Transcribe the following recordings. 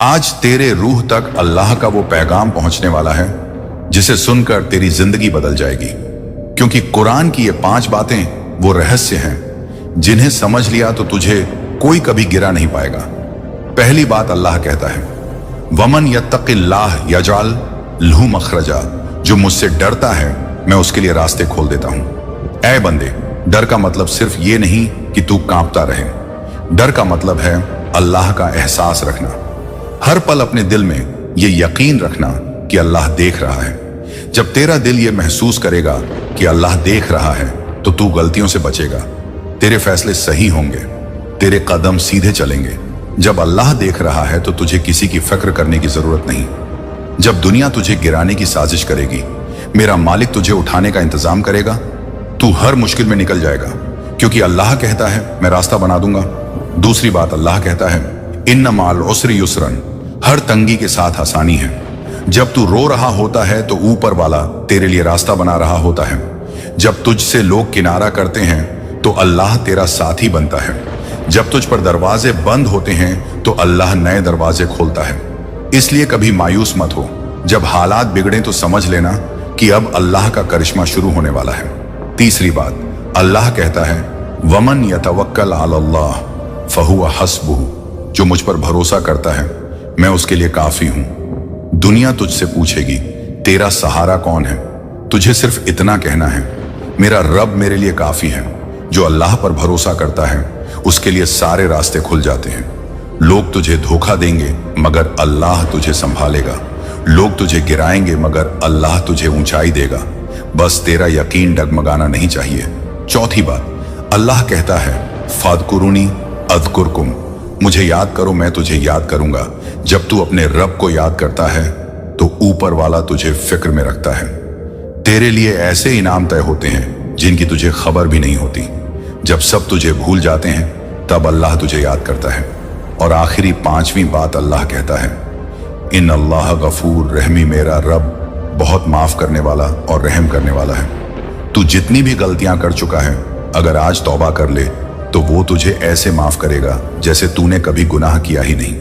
आज तेरे रूह तक अल्लाह का वो पैगाम पहुंचने वाला है जिसे सुनकर तेरी जिंदगी बदल जाएगी, क्योंकि कुरान की ये 5 बातें वो रहस्य हैं जिन्हें समझ लिया तो तुझे कोई कभी गिरा नहीं पाएगा। पहली बात अल्लाह कहता है, वमन यत्तकिल्लाह यजअल लहू मखरजा, जो मुझसे डरता है मैं उसके लिए रास्ते खोल देता हूं। ऐ बंदे, डर का मतलब सिर्फ ये नहीं कि तू कांपता रहे, डर का मतलब है अल्लाह का एहसास रखना। हर पल अपने दिल में ये यकीन रखना कि अल्लाह देख रहा है। जब तेरा दिल ये महसूस करेगा कि अल्लाह देख रहा है तो तू गलतियों से बचेगा, तेरे फैसले सही होंगे, तेरे कदम सीधे चलेंगे। जब अल्लाह देख रहा है तो तुझे किसी की फिक्र करने की जरूरत नहीं। जब दुनिया तुझे गिराने की साजिश करेगी, मेरा मालिक तुझे उठाने का इंतजाम करेगा। तू हर मुश्किल में निकल जाएगा, क्योंकि अल्लाह कहता है मैं रास्ता बना दूंगा। दूसरी बात अल्लाह कहता है, इन्न माल उसरि युसरन, हर तंगी के साथ आसानी है। जब तू रो रहा होता है तो ऊपर वाला तेरे लिए रास्ता बना रहा होता है। जब तुझसे लोग किनारा करते हैं तो अल्लाह तेरा साथी बनता है। जब तुझ पर दरवाजे बंद होते हैं तो अल्लाह नए दरवाजे खोलता है। इसलिए कभी मायूस मत हो। जब हालात बिगड़े तो समझ लेना कि अब अल्लाह का करिश्मा शुरू होने वाला है। तीसरी बात, अल्लाह कहता है, वमन यतवक्कल अलल्लाह फहुवा हस्बुहु, जो मुझ पर भरोसा करता है मैं उसके लिए काफी हूं। दुनिया तुझसे पूछेगी तेरा सहारा कौन है, तुझे सिर्फ इतना कहना है, मेरा रब मेरे लिए काफी है। जो अल्लाह पर भरोसा करता है उसके लिए सारे रास्ते खुल जाते हैं। लोग तुझे धोखा देंगे मगर अल्लाह तुझे संभालेगा। लोग तुझे गिराएंगे मगर अल्लाह तुझे ऊंचाई देगा। बस तेरा यकीन डगमगाना नहीं चाहिए। चौथी बात, अल्लाह कहता है, फादकुरुनी अज़कुरकुम, मुझे याद करो मैं तुझे याद करूंगा। जब तू अपने रब को याद करता है तो ऊपर वाला तुझे फिक्र में रखता है। तेरे लिए ऐसे इनाम तय होते हैं जिनकी तुझे खबर भी नहीं होती। जब सब तुझे भूल जाते हैं तब अल्लाह तुझे याद करता है। और आखिरी 5वीं बात अल्लाह कहता है, इन अल्लाह गफूर रहमी, मेरा रब बहुत माफ करने वाला और रहम करने वाला है। तू जितनी भी गलतियां कर चुका है, अगर आज तौबा कर ले तो वो तुझे ऐसे माफ करेगा जैसे तूने कभी गुनाह किया ही नहीं।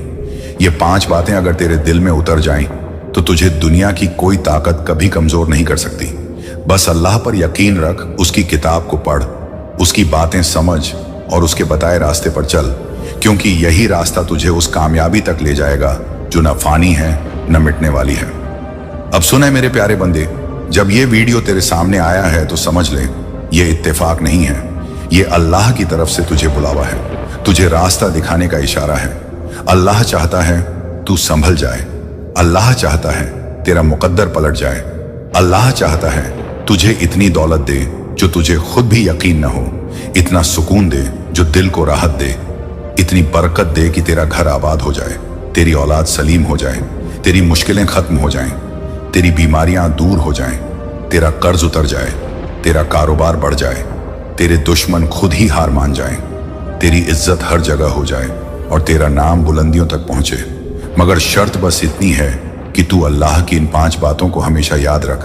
ये 5 बातें अगर तेरे दिल में उतर जाएं तो तुझे दुनिया की कोई ताकत कभी कमजोर नहीं कर सकती। बस अल्लाह पर यकीन रख, उसकी किताब को पढ़, उसकी बातें समझ और उसके बताए रास्ते पर चल, क्योंकि यही रास्ता तुझे उस कामयाबी तक ले जाएगा जो न फानी है न मिटने वाली है। अब सुने मेरे प्यारे बंदे, जब ये वीडियो तेरे सामने आया है तो समझ ले ये इत्तेफाक नहीं है, ये अल्लाह की तरफ से तुझे बुलावा है, तुझे रास्ता दिखाने का इशारा है। अल्लाह चाहता है तू संभल जाए, अल्लाह चाहता है तेरा मुकद्दर पलट जाए, अल्लाह चाहता है तुझे इतनी दौलत दे जो तुझे खुद भी यकीन न हो, इतना सुकून दे जो दिल को राहत दे, इतनी बरकत दे कि तेरा घर आबाद हो जाए, तेरी औलाद सलीम हो जाए, तेरी मुश्किलें खत्म हो जाएं, तेरी बीमारियां दूर हो जाएं, तेरा कर्ज उतर जाए, तेरा कारोबार बढ़ जाए, तेरे दुश्मन खुद ही हार मान जाएं, तेरी इज्जत हर जगह हो जाए और तेरा नाम बुलंदियों तक पहुंचे। मगर शर्त बस इतनी है कि तू अल्लाह की इन 5 बातों को हमेशा याद रख,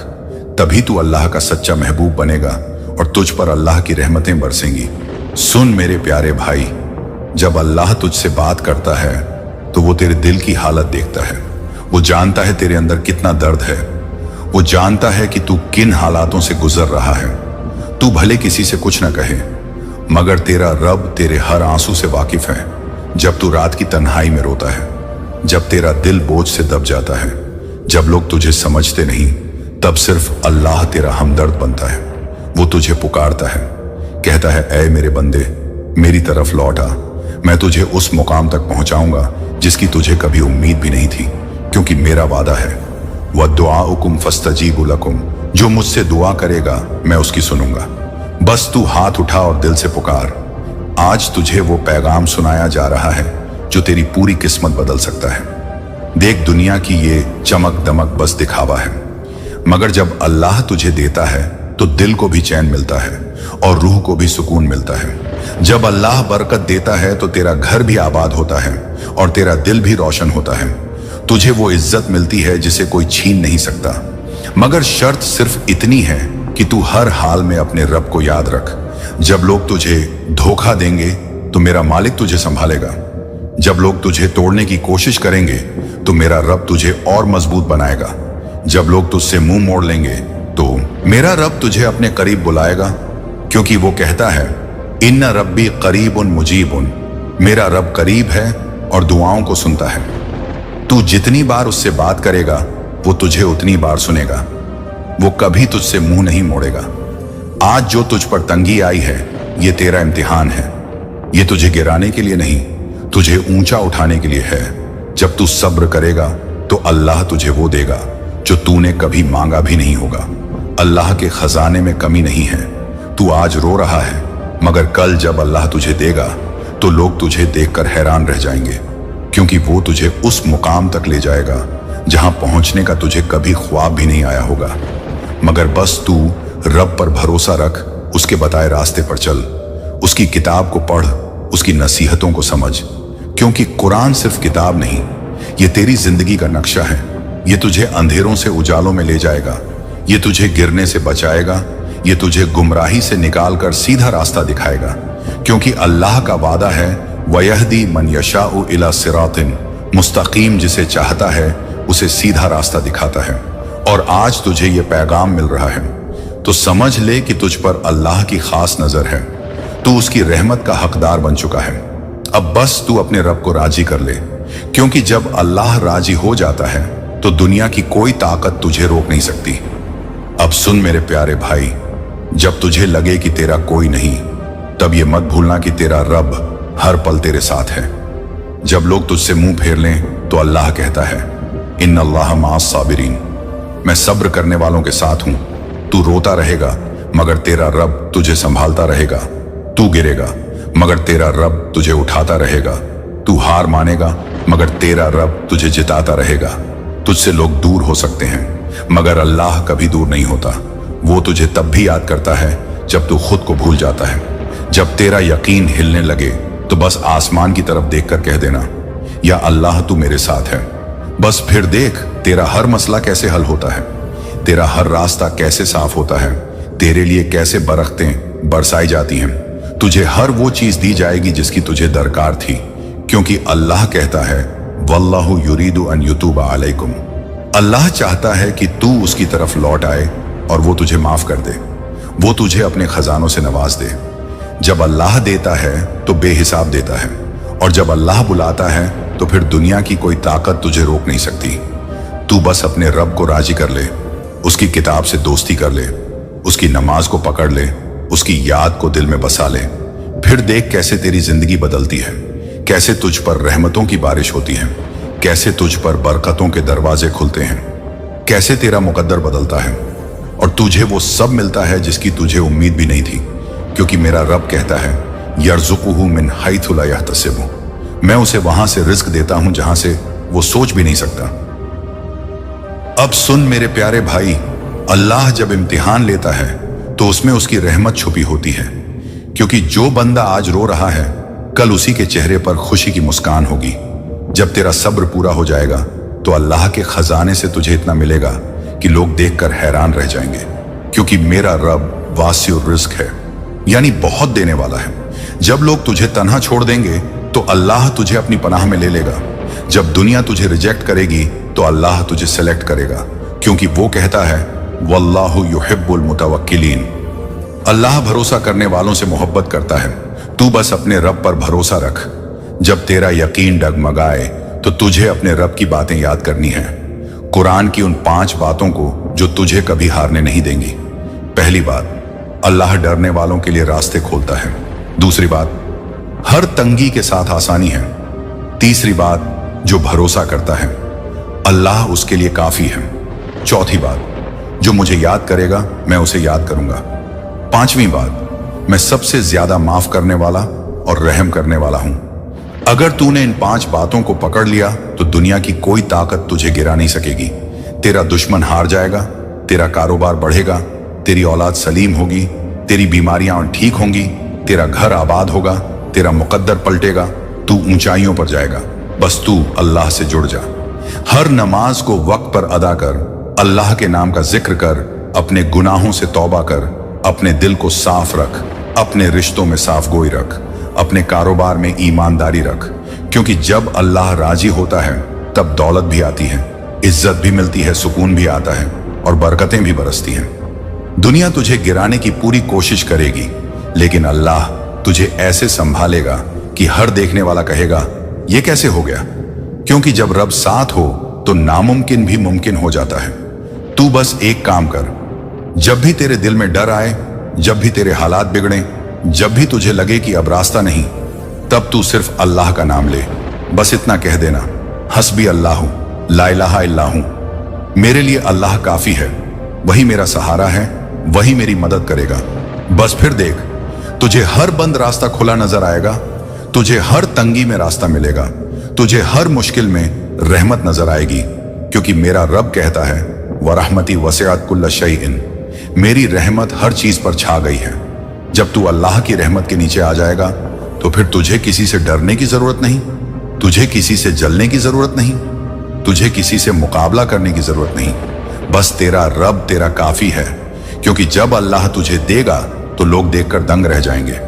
तभी तू अल्लाह का सच्चा महबूब बनेगा और तुझ पर अल्लाह की रहमतें बरसेंगी। सुन मेरे प्यारे भाई, जब अल्लाह तुझसे बात करता है तो वो तेरे दिल की हालत देखता है। वो जानता है तेरे अंदर कितना दर्द है, वो जानता है कि तू किन हालातों से गुजर रहा है। तू भले किसी से कुछ न कहे, मगर तेरा रब तेरे हर आंसू से वाकिफ है। जब तू रात की तन्हाई में रोता है, जब तेरा दिल बोझ से दब जाता है, जब लोग तुझे समझते नहीं, तब सिर्फ अल्लाह तेरा हमदर्द बनता है। वो तुझे पुकारता है, कहता है, ऐ मेरे बंदे, मेरी तरफ लौट आ, मैं तुझे उस मुकाम तक पहुंचाऊंगा जिसकी तुझे कभी उम्मीद भी नहीं थी, क्योंकि मेरा वादा है, वद्दुआउकुम फस्तजीबु लकुम, जो मुझसे दुआ करेगा मैं उसकी सुनूंगा। बस तू हाथ उठा और दिल से पुकार। आज तुझे वो पैगाम सुनाया जा रहा है जो तेरी पूरी किस्मत बदल सकता है। देख, दुनिया की ये चमक दमक बस दिखावा है, मगर जब अल्लाह तुझे देता है तो दिल को भी चैन मिलता है और रूह को भी सुकून मिलता है। जब अल्लाह बरकत देता है तो तेरा घर भी आबाद होता है और तेरा दिल भी रोशन होता है। तुझे वो इज्जत मिलती है जिसे कोई छीन नहीं सकता। मगर शर्त सिर्फ इतनी है कि तू हर हाल में अपने रब को याद रख। जब लोग तुझे धोखा देंगे तो मेरा मालिक तुझे संभालेगा। जब लोग तुझे तोड़ने की कोशिश करेंगे तो मेरा रब तुझे और मजबूत बनाएगा। जब लोग तुझसे मुंह मोड़ लेंगे तो मेरा रब तुझे अपने करीब बुलाएगा, क्योंकि वो कहता है इन्ना रब्बी करीबुन मुजीबुन, मेरा रब करीब है और दुआओं को सुनता है। तू जितनी बार उससे बात करेगा वो तुझे उतनी बार सुनेगा। वो कभी तुझसे मुंह नहीं मोड़ेगा। आज जो तुझ पर तंगी आई है ये तेरा इम्तिहान है। ये तुझे गिराने के लिए नहीं, तुझे ऊंचा उठाने के लिए है। जब तू सब्र करेगा तो अल्लाह तुझे वो देगा जो तूने कभी मांगा भी नहीं होगा। अल्लाह के खजाने में कमी नहीं है। तू आज रो रहा है, मगर कल जब अल्लाह तुझे देगा तो लोग तुझे देखकर हैरान रह जाएंगे, क्योंकि वो तुझे उस मुकाम तक ले जाएगा जहां पहुंचने का तुझे कभी ख्वाब भी नहीं आया होगा। मगर बस तू रब पर भरोसा रख, उसके बताए रास्ते पर चल, उसकी किताब को पढ़, उसकी नसीहतों को समझ, क्योंकि कुरान सिर्फ किताब नहीं, ये तेरी जिंदगी का नक्शा है। ये तुझे अंधेरों से उजालों में ले जाएगा, ये तुझे गिरने से बचाएगा, ये तुझे गुमराही से निकालकर सीधा रास्ता दिखाएगा, क्योंकि अल्लाह का वादा है वयहदी मन यशाउ इला सिरातिन मुस्तकीम, जिसे चाहता है उसे सीधा रास्ता दिखाता है। और आज तुझे ये पैगाम मिल रहा है तो समझ ले कि तुझ पर अल्लाह की खास नजर है। तू उसकी रहमत का हकदार बन चुका है। अब बस तू अपने रब को राजी कर ले, क्योंकि जब अल्लाह राजी हो जाता है तो दुनिया की कोई ताकत तुझे रोक नहीं सकती। अब सुन मेरे प्यारे भाई, जब तुझे लगे कि तेरा कोई नहीं, तब ये मत भूलना कि तेरा रब हर पल तेरे साथ है। जब लोग तुझसे मुंह फेर लें तो अल्लाह कहता है इन्नल्लाह माअस साबिरीन, मैं सब्र करने वालों के साथ हूं। तू रोता रहेगा मगर तेरा रब तुझे संभालता रहेगा। तू गिरेगा मगर तेरा रब तुझे उठाता रहेगा। तू हार मानेगा मगर तेरा रब तुझे जिताता रहेगा। तुझसे लोग दूर हो सकते हैं मगर अल्लाह कभी दूर नहीं होता। वो तुझे तब भी याद करता है जब तू खुद को भूल जाता है। जब तेरा यकीन हिलने लगे तो बस आसमान की तरफ देखकर कह देना या अल्लाह तू मेरे साथ है। बस फिर देख तेरा हर मसला कैसे हल होता है, तेरा हर रास्ता कैसे साफ होता है, तेरे लिए कैसे बरकतें बरसाई जाती हैं। तुझे हर वो चीज दी जाएगी जिसकी तुझे दरकार थी, क्योंकि अल्लाह कहता है वल्लाहु युरीदु अन युतूबा अलैकुम, अल्लाह चाहता है कि तू उसकी तरफ लौट आए और वो तुझे माफ कर दे, वो तुझे अपने खजानों से नवाज दे। जब अल्लाह देता है तो बेहिसाब देता है, और जब अल्लाह बुलाता है तो फिर दुनिया की कोई ताकत तुझे रोक नहीं सकती। तू बस अपने रब को राजी कर ले, उसकी किताब से दोस्ती कर ले, उसकी नमाज को पकड़ ले, उसकी याद को दिल में बसा ले। फिर देख कैसे तेरी जिंदगी बदलती है, कैसे तुझ पर रहमतों की बारिश होती है, कैसे तुझ पर बरकतों के दरवाजे खुलते हैं, कैसे तेरा मुकद्दर बदलता है और तुझे वो सब मिलता है जिसकी तुझे उम्मीद भी नहीं थी। क्योंकि मेरा रब कहता है यर्ज़ुकुहु मिन हैथु ला यहतसिबु, मैं उसे वहां से रिस्क देता हूं जहां से वो सोच भी नहीं सकता। अब सुन मेरे प्यारे भाई, अल्लाह जब इम्तिहान लेता है तो उसमें उसकी रहमत छुपी होती है, क्योंकि जो बंदा आज रो रहा है कल उसी के चेहरे पर खुशी की मुस्कान होगी। जब तेरा सब्र पूरा हो जाएगा तो अल्लाह के खजाने से तुझे इतना मिलेगा कि लोग देखकर हैरान रह जाएंगे, क्योंकि मेरा रब वासिउर रिज़्क है, यानी बहुत देने वाला है। जब लोग तुझे तन्हा छोड़ देंगे तो अल्लाह तुझे अपनी पनाह में ले लेगा। जब दुनिया तुझे रिजेक्ट करेगी तो अल्लाह तुझे सेलेक्ट करेगा, क्योंकि वो कहता है वल्लाहु युहिब्बुल मुतवक्किलीन, अल्लाह भरोसा करने वालों से मोहब्बत करता है। तू बस अपने रब पर भरोसा रख। जब तेरा यकीन डगमगाए तो तुझे अपने रब की बातें याद करनी है, कुरान की उन 5 बातों को जो तुझे कभी हारने नहीं देंगी। पहली बात, अल्लाह डरने वालों के लिए रास्ते खोलता है। दूसरी बात, हर तंगी के साथ आसानी है। तीसरी बात, जो भरोसा करता है अल्लाह उसके लिए काफी है। चौथी बात, जो मुझे याद करेगा मैं उसे याद करूंगा। पांचवी बात, मैं सबसे ज्यादा माफ करने वाला और रहम करने वाला हूं। अगर तूने इन 5 बातों को पकड़ लिया तो दुनिया की कोई ताकत तुझे गिरा नहीं सकेगी। तेरा दुश्मन हार जाएगा, तेरा कारोबार बढ़ेगा, तेरी औलाद सलीम होगी, तेरी बीमारियां ठीक होंगी, तेरा घर आबाद होगा, तेरा मुकद्दर पलटेगा, तू ऊंचाइयों पर जाएगा। बस तू अल्लाह से जुड़ जा। हर नमाज को वक्त पर अदा कर, अल्लाह के नाम का जिक्र कर, अपने गुनाहों से तौबा कर, अपने दिल को साफ रख, अपने रिश्तों में साफ गोई रख, अपने कारोबार में ईमानदारी रख, क्योंकि जब अल्लाह राजी होता है तब दौलत भी आती है, इज्जत भी मिलती है, सुकून भी आता है और बरकतें भी बरसती हैं। दुनिया तुझे गिराने की पूरी कोशिश करेगी, लेकिन अल्लाह तुझे ऐसे संभालेगा कि हर देखने वाला कहेगा ये कैसे हो गया। क्योंकि जब रब साथ हो तो नामुमकिन भी मुमकिन हो जाता है। तू बस एक काम कर, जब भी तेरे दिल में डर आए, जब भी तेरे हालात बिगड़े, जब भी तुझे लगे कि अब रास्ता नहीं, तब तू सिर्फ अल्लाह का नाम ले। बस इतना कह देना, हस्बी अल्लाह ला इलाहा इल्ला हूं, मेरे लिए अल्लाह काफी है, वही मेरा सहारा है, वही मेरी मदद करेगा। बस फिर देख, तुझे हर बंद रास्ता खुला नजर आएगा, तुझे हर तंगी में रास्ता मिलेगा, तुझे हर मुश्किल में रहमत नजर आएगी। क्योंकि मेरा रब कहता है वरहमती वसिअत कुल्ल शैइन, मेरी रहमत हर चीज पर छा गई है। जब तू अल्लाह की रहमत के नीचे आ जाएगा तो फिर तुझे किसी से डरने की जरूरत नहीं, तुझे किसी से जलने की जरूरत नहीं, तुझे किसी से मुकाबला करने की जरूरत नहीं। बस तेरा रब तेरा काफी है। क्योंकि जब अल्लाह तुझे देगा तो लोग देखकर दंग रह जाएंगे।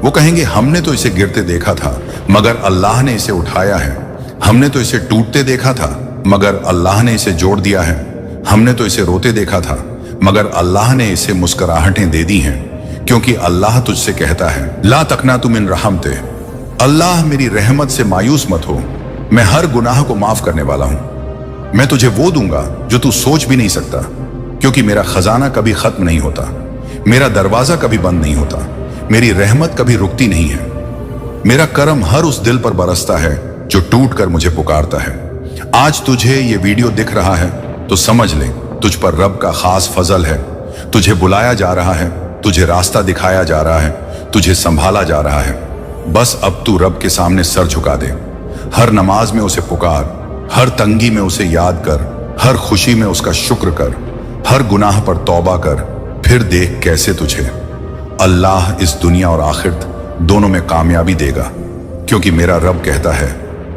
वो कहेंगे हमने तो इसे गिरते देखा था मगर अल्लाह ने इसे उठाया है, हमने तो इसे टूटते देखा था मगर अल्लाह ने इसे जोड़ दिया है, हमने तो इसे रोते देखा था मगर अल्लाह ने इसे मुस्कुराहटें दे दी हैं। क्योंकि अल्लाह तुझसे कहता है ला तकनातु मिन रहमते, अल्लाह मेरी रहमत से मायूस मत हो, मैं हर गुनाह को माफ करने वाला हूं। मैं तुझे वो दूंगा जो तू सोच भी नहीं सकता। क्योंकि मेरा खजाना कभी खत्म नहीं होता, मेरा दरवाजा कभी बंद नहीं होता, मेरी रहमत कभी रुकती नहीं है। मेरा करम हर उस दिल पर बरसता है जो टूट कर मुझे पुकारता है। आज तुझे ये वीडियो दिख रहा है तो समझ ले तुझ पर रब का खास फजल है। तुझे बुलाया जा रहा है, तुझे रास्ता दिखाया जा रहा है, तुझे संभाला जा रहा है। बस अब तू रब के सामने सर झुका दे, हर नमाज में उसे पुकार, हर तंगी में उसे याद कर, हर खुशी में उसका शुक्र कर, हर गुनाह पर तौबा कर। फिर देख कैसे तुझे अल्लाह इस दुनिया और आखिरत दोनों में कामयाबी देगा। क्योंकि मेरा रब कहता है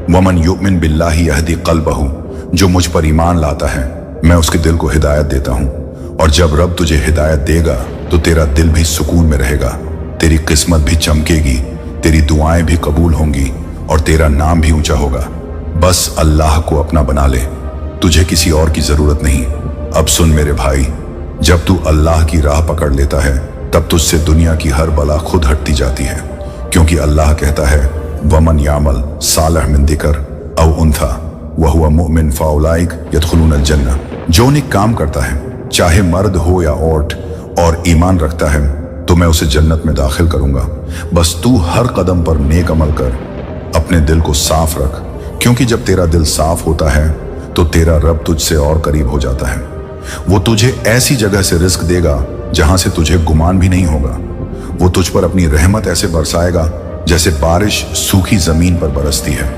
वमन युमिन बिल्लाहि यहदी क़ल्बहु, जो मुझ पर ईमान लाता है मैं उसके दिल को हिदायत देता हूँ। और जब रब तुझे हिदायत देगा तो तेरा दिल भी सुकून में रहेगा, तेरी किस्मत भी चमकेगी, तेरी दुआएं भी कबूल होंगी और तेरा नाम भी ऊंचा होगा। बस अल्लाह को अपना बना ले, तुझे किसी और की जरूरत नहीं। अब सुन मेरे भाई, जब तू अल्लाह की राह पकड़ लेता है तब तुझसे दुनिया की हर बला खुद हटती जाती है। क्योंकि अल्लाह कहता है वमन यामल सालह मिन दिकर औ उन्था वहुवा मुमिन फाउलाइक यदखुलूनल जन्नह, जो नेक काम करता है चाहे मर्द हो या औरत और ईमान रखता है तो मैं उसे जन्नत में दाखिल करूंगा। बस तू हर कदम पर नेक अमल कर, अपने दिल को साफ रख। क्योंकि जब तेरा दिल साफ होता है तो तेरा रब तुझसे और करीब हो जाता है। वो तुझे ऐसी जगह से रिस्क देगा जहां से तुझे गुमान भी नहीं होगा। वो तुझ पर अपनी रहमत ऐसे बरसाएगा जैसे बारिश सूखी जमीन पर बरसती है।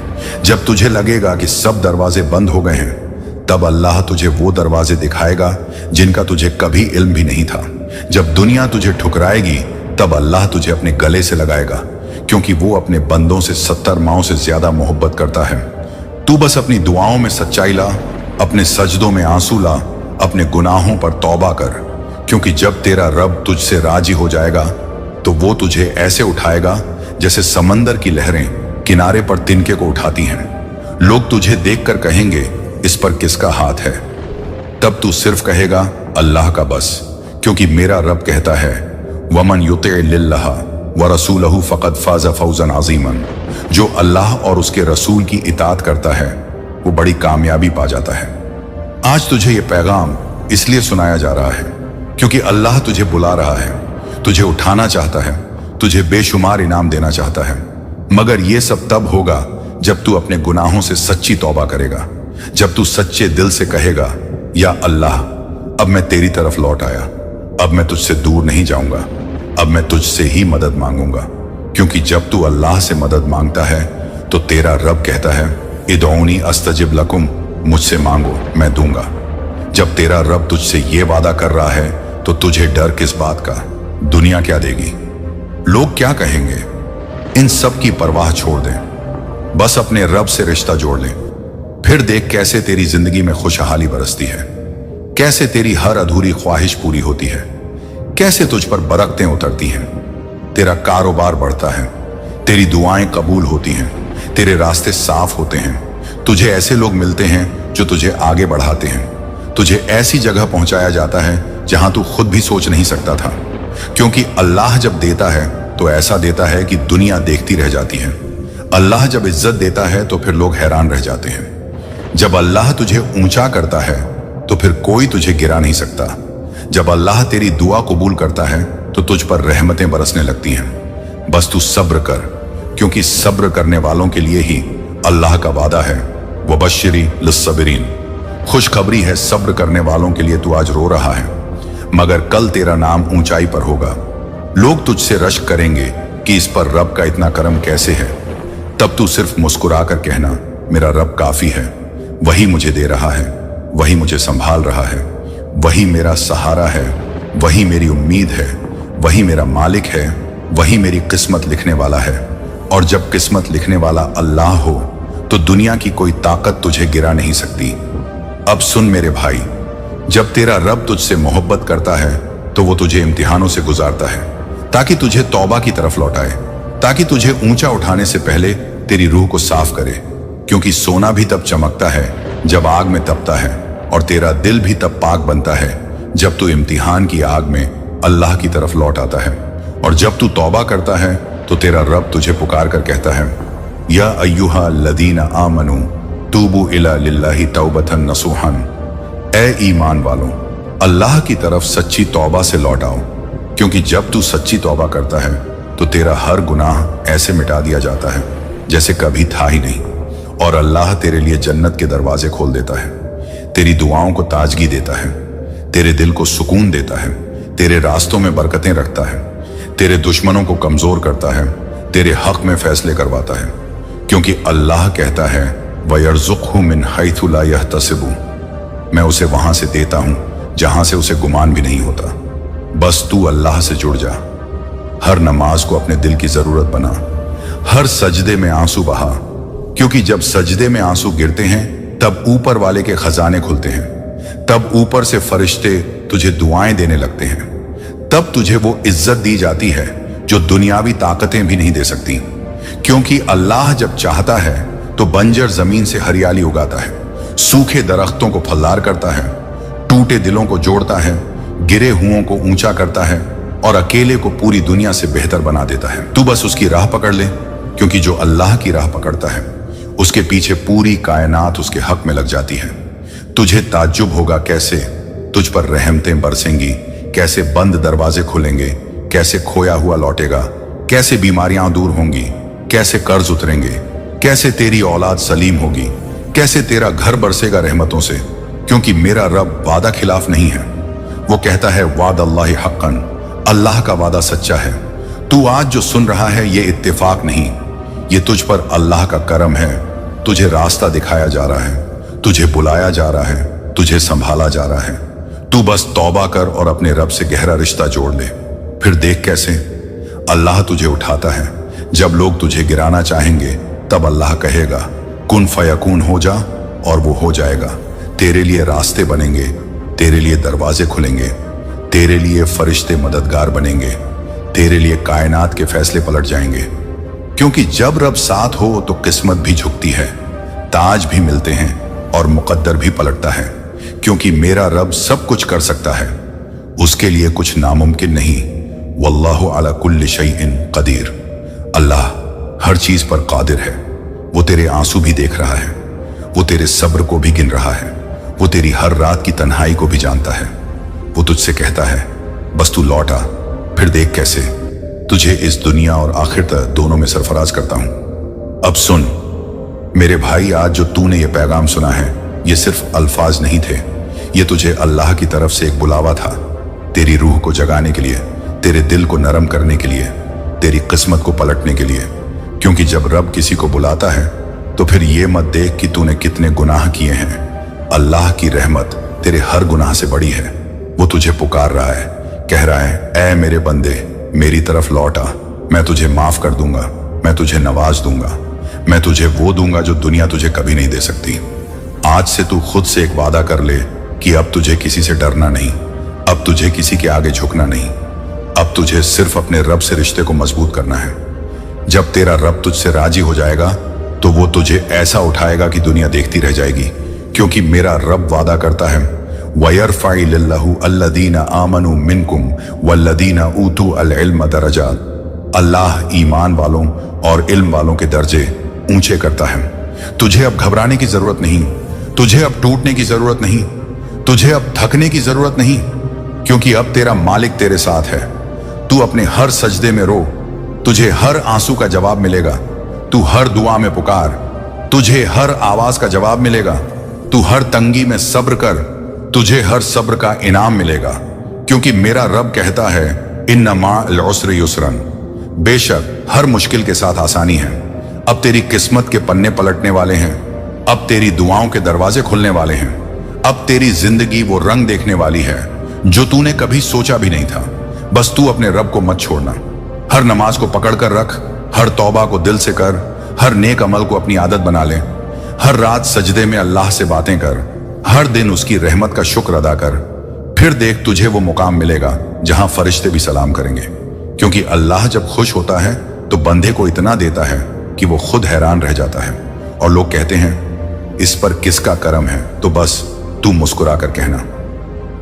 जब तुझे लगेगा कि सब दरवाजे बंद हो गए हैं तब अल्लाह तुझे वो दरवाजे दिखाएगा जिनका तुझे कभी इल्म भी नहीं था। जब दुनिया तुझे ठुकराएगी तब अल्लाह तुझे अपने गले से लगाएगा। क्योंकि वो अपने बंदों से 70 माओं से ज्यादा मोहब्बत करता है। तू बस अपनी दुआओं में सच्चाई ला, अपने सजदों में आंसू ला, अपने गुनाहों पर तौबा कर। क्योंकि जब तेरा रब तुझसे राजी हो जाएगा तो वो तुझे ऐसे उठाएगा जैसे समंदर की लहरें किनारे पर तिनके को उठाती हैं। लोग तुझे देखकर कहेंगे इस पर किसका हाथ है, तब तू सिर्फ कहेगा अल्लाह का बस। क्योंकि मेरा रब कहता है वमन युति लिल्लाह व रसूलहु फ़क़द फ़ाज़ फ़ौज़न अज़ीमन, जो अल्लाह और उसके रसूल की इताअत करता है वो बड़ी कामयाबी पा जाता है। आज तुझे ये पैगाम इसलिए सुनाया जा रहा है क्योंकि अल्लाह तुझे बुला रहा है, तुझे उठाना चाहता है, तुझे बेशुमार इनाम देना चाहता है। मगर ये सब तब होगा जब तू अपने गुनाहों से सच्ची तौबा करेगा, जब तू सच्चे दिल से कहेगा या अल्लाह अब मैं तेरी तरफ लौट आया, अब मैं तुझसे दूर नहीं जाऊंगा, अब मैं तुझसे ही मदद मांगूंगा। क्योंकि जब तू अल्लाह से मदद मांगता है तो तेरा रब कहता है इदऊनी अस्तजिब लकुम, मुझसे मांगो मैं दूंगा। जब तेरा रब तुझसे ये वादा कर रहा है तो तुझे डर किस बात का, दुनिया क्या देगी, लोग क्या कहेंगे, इन सब की परवाह छोड़ दें। बस अपने रब से रिश्ता जोड़ लें। फिर देख कैसे तेरी जिंदगी में खुशहाली बरसती है, कैसे तेरी हर अधूरी ख्वाहिश पूरी होती है, कैसे तुझ पर बरकतें उतरती हैं, तेरा कारोबार बढ़ता है, तेरी दुआएं कबूल होती हैं, तेरे रास्ते साफ होते हैं, तुझे ऐसे लोग मिलते हैं जो तुझे आगे बढ़ाते हैं। तुझे ऐसी जगह पहुंचाया जाता है जहां तू खुद भी सोच नहीं सकता था, क्योंकि अल्लाह जब देता है तो ऐसा देता है कि दुनिया देखती रह जाती है। अल्लाह जब इज्जत देता है तो फिर लोग हैरान रह जाते हैं। जब अल्लाह तुझे ऊंचा करता है तो फिर कोई तुझे गिरा नहीं सकता। जब अल्लाह तेरी दुआ कबूल करता है तो तुझ पर रहमतें बरसने लगती हैं। बस तू सब्र कर, क्योंकि सब्र करने वालों के लिए ही अल्लाह का वादा है, वबश्शिरी लिस्सबिरीन। खुशखबरी है सब्र करने वालों के लिए। तू आज रो रहा है, मगर कल तेरा नाम ऊंचाई पर होगा। लोग तुझसे रश्क करेंगे कि इस पर रब का इतना करम कैसे है। तब तू सिर्फ मुस्कुरा कर कहना, मेरा रब काफी है, वही मुझे दे रहा है, वही मुझे संभाल रहा है, वही मेरा सहारा है, वही मेरी उम्मीद है, वही मेरा मालिक है, वही मेरी किस्मत लिखने वाला है। और जब किस्मत लिखने वाला अल्लाह हो तो दुनिया की कोई ताकत तुझे गिरा नहीं सकती। अब सुन मेरे भाई, जब तेरा रब तुझसे मोहब्बत करता है तो वो तुझे इम्तिहानों से गुजारता है, ताकि तुझे तौबा की तरफ लौटाए, ताकि तुझे ऊंचा उठाने से पहले तेरी रूह को साफ करे। क्योंकि सोना भी तब चमकता है जब आग में तपता है, और तेरा दिल भी तब पाक बनता है जब तू इम्तिहान की आग में अल्लाह की तरफ लौट आता है। और जब तू तौबा करता है तो तेरा रब तुझे पुकार कर कहता है, या अय्युहा लदीना आमनू तूबू इला लिल्लाहि तौबतन नसूहन। ए ईमान वालों, अल्लाह की तरफ सच्ची तौबा से लौट आओ, क्योंकि जब तू सच्ची तौबा करता है तो तेरा हर गुनाह ऐसे मिटा दिया जाता है जैसे कभी था ही नहीं। और अल्लाह तेरे लिए जन्नत के दरवाजे खोल देता है, तेरी दुआओं को ताजगी देता है, तेरे दिल को सुकून देता है, तेरे रास्तों में बरकतें रखता है, तेरे दुश्मनों को कमजोर करता है, तेरे हक में फैसले करवाता है। क्योंकि अल्लाह कहता है, वयर्ज़ुक़हु मिन हैथु ला यहतसिबु, मैं उसे वहां से देता हूं जहां से उसे गुमान भी नहीं होता। बस तू अल्लाह से जुड़ जा, हर नमाज को अपने दिल की जरूरत बना, हर सजदे में आंसू बहा, क्योंकि जब सजदे में आंसू गिरते हैं तब ऊपर वाले के खजाने खुलते हैं, तब ऊपर से फरिश्ते तुझे दुआएं देने लगते हैं, तब तुझे वो इज्जत दी जाती है जो दुनियावी ताकतें भी नहीं दे सकती। क्योंकि अल्लाह जब चाहता है तो बंजर जमीन से हरियाली उगाता है, सूखे दरख्तों को फलदार करता है, टूटे दिलों को जोड़ता है, गिरे हुओं को ऊंचा करता है, और अकेले को पूरी दुनिया से बेहतर बना देता है। तू बस उसकी राह पकड़ ले, क्योंकि जो अल्लाह की राह पकड़ता है उसके पीछे पूरी कायनात उसके हक में लग जाती है। तुझे ताज्जुब होगा कैसे तुझ पर रहमतें बरसेंगी, कैसे बंद दरवाजे खुलेंगे, कैसे खोया हुआ लौटेगा, कैसे बीमारियां दूर होंगी, कैसे कर्ज उतरेंगे, कैसे तेरी औलाद सलीम होगी, कैसे तेरा घर बरसेगा रहमतों से। क्योंकि मेरा रब वादा खिलाफ नहीं है, वो कहता है वाद अल्लाह हक्कन, अल्लाह का वादा सच्चा है। तू आज जो सुन रहा है ये इत्तेफाक नहीं, ये तुझ पर अल्लाह का करम है। तुझे रास्ता दिखाया जा रहा है, तुझे बुलाया जा रहा है, तुझे संभाला जा रहा है। तू बस तौबा कर और अपने रब से गहरा रिश्ता जोड़ ले, फिर देख कैसे अल्लाह तुझे उठाता है। जब लोग तुझे गिराना चाहेंगे तब अल्लाह कहेगा कुन फयकून हो जा, और वो हो जाएगा। तेरे लिए रास्ते बनेंगे, तेरे लिए दरवाजे खुलेंगे, तेरे लिए फरिश्ते मददगार बनेंगे, तेरे लिए कायनात के फैसले पलट जाएंगे। क्योंकि जब रब साथ हो तो किस्मत भी झुकती है, ताज भी मिलते हैं और मुकद्दर भी पलटता है। क्योंकि मेरा रब सब कुछ कर सकता है, उसके लिए कुछ नामुमकिन नहीं। वल्लाहु अला कुल्लि शैइन कदीर। अल्लाह हर चीज पर कादिर है। वो तेरे आंसू भी देख रहा है, वो तेरे सब्र को भी गिन रहा है, वो तेरी हर रात की तन्हाई को भी जानता है। वो तुझसे कहता है बस तू लौटा, फिर देख कैसे तुझे इस दुनिया और आखिरत दोनों में सरफराज करता हूं। अब सुन मेरे भाई, आज जो तूने ये पैगाम सुना है ये सिर्फ अल्फाज नहीं थे, ये तुझे अल्लाह की तरफ से एक बुलावा था, तेरी रूह को जगाने के लिए, तेरे दिल को नरम करने के लिए, तेरी किस्मत को पलटने के लिए। क्योंकि जब रब किसी को बुलाता है तो फिर ये मत देख कि तूने कितने गुनाह किए हैं, अल्लाह की रहमत तेरे हर गुनाह से बड़ी है। वो तुझे पुकार रहा है, कह रहा है ऐ मेरे बंदे मेरी तरफ लौट आ, मैं तुझे माफ कर दूंगा, मैं तुझे नवाज दूंगा, मैं तुझे वो दूंगा जो दुनिया तुझे कभी नहीं दे सकती। आज से तू खुद से एक वादा कर ले कि अब तुझे किसी से डरना नहीं, अब तुझे किसी के आगे झुकना नहीं, अब तुझे सिर्फ अपने रब से रिश्ते को मजबूत करना है। जब तेरा रब तुझसे राजी हो जाएगा तो वो तुझे ऐसा उठाएगा कि दुनिया देखती रह जाएगी, क्योंकि मेरा रब वादा करता है वयरफ़इलिल्लाहु अल्लज़ीना आमनू मिनकुम वल्लज़ीना ऊतू अल इल्म दरजात। अल्लाह ईमान वालों और इल्म वालों के दर्जे ऊंचे करता है। तुझे अब घबराने की जरूरत नहीं, तुझे अब टूटने की जरूरत नहीं, तुझे अब थकने की जरूरत नहीं, क्योंकि अब तेरा मालिक तेरे साथ है। तू अपने हर सजदे में रो, तुझे हर आंसू का जवाब मिलेगा। तू हर दुआ में पुकार, तुझे हर आवाज का जवाब मिलेगा। तू हर तंगी में सब्र कर, तुझे हर सब्र का इनाम मिलेगा, क्योंकि मेरा रब कहता है इन्ना मअल उसरि युसरन। बेशक हर मुश्किल के साथ आसानी है। अब तेरी किस्मत के पन्ने पलटने वाले हैं, अब तेरी दुआओं के दरवाजे खुलने वाले हैं, अब तेरी जिंदगी वो रंग देखने वाली है जो तूने कभी सोचा भी नहीं था। बस तू अपने रब को मत छोड़ना। हर नमाज को पकड़ कर रख, हर तौबा को दिल से कर, हर नेक अमल को अपनी आदत बना ले। हर रात सजदे में अल्लाह से बातें कर, हर दिन उसकी रहमत का शुक्र अदा कर। फिर देख तुझे वो मुकाम मिलेगा जहां फरिश्ते भी सलाम करेंगे, क्योंकि अल्लाह जब खुश होता है तो बंदे को इतना देता है कि वो खुद हैरान रह जाता है। और लोग कहते हैं इस पर किसका करम है, तो बस तू मुस्कुरा कर कहना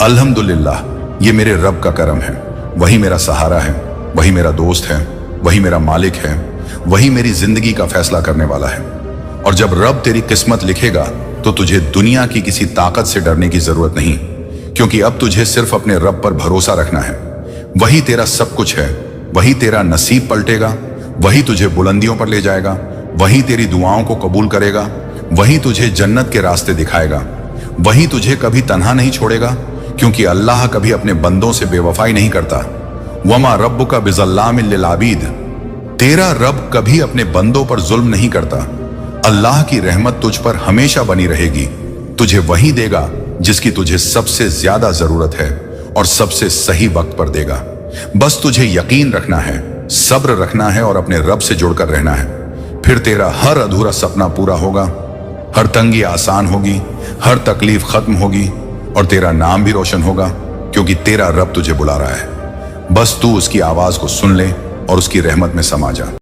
अल्हम्दुलिल्लाह, ये मेरे रब का करम है। वही मेरा सहारा है, वही मेरा दोस्त है, वही मेरा मालिक है, वही मेरी जिंदगी का फैसला करने वाला है। और जब रब तेरी किस्मत लिखेगा तो तुझे दुनिया की किसी ताकत से डरने की जरूरत नहीं, क्योंकि अब तुझे सिर्फ अपने रब पर भरोसा रखना है। वही तेरा सब कुछ है, वही तेरा नसीब पलटेगा, वही तुझे बुलंदियों पर ले जाएगा, वही तेरी दुआओं को कबूल करेगा, वही तुझे जन्नत के रास्ते दिखाएगा, वही तुझे कभी तन्हा नहीं छोड़ेगा, क्योंकि अल्लाह कभी अपने बंदों से बेवफाई नहीं करता। वमा रब्बुका बिज़ल्लामिल लिल आबीद, तेरा रब कभी अपने बंदों पर जुल्म नहीं करता। अल्लाह की रहमत तुझ पर हमेशा बनी रहेगी। तुझे वही देगा जिसकी तुझे सबसे ज्यादा जरूरत है और सबसे सही वक्त पर देगा। बस तुझे यकीन रखना है, सब्र रखना है और अपने रब से जुड़कर रहना है। फिर तेरा हर अधूरा सपना पूरा होगा, हर तंगी आसान होगी, हर तकलीफ खत्म होगी और तेरा नाम भी रोशन होगा, क्योंकि तेरा रब तुझे बुला रहा है। बस तू उसकी आवाज को सुन ले और उसकी रहमत में समा जा।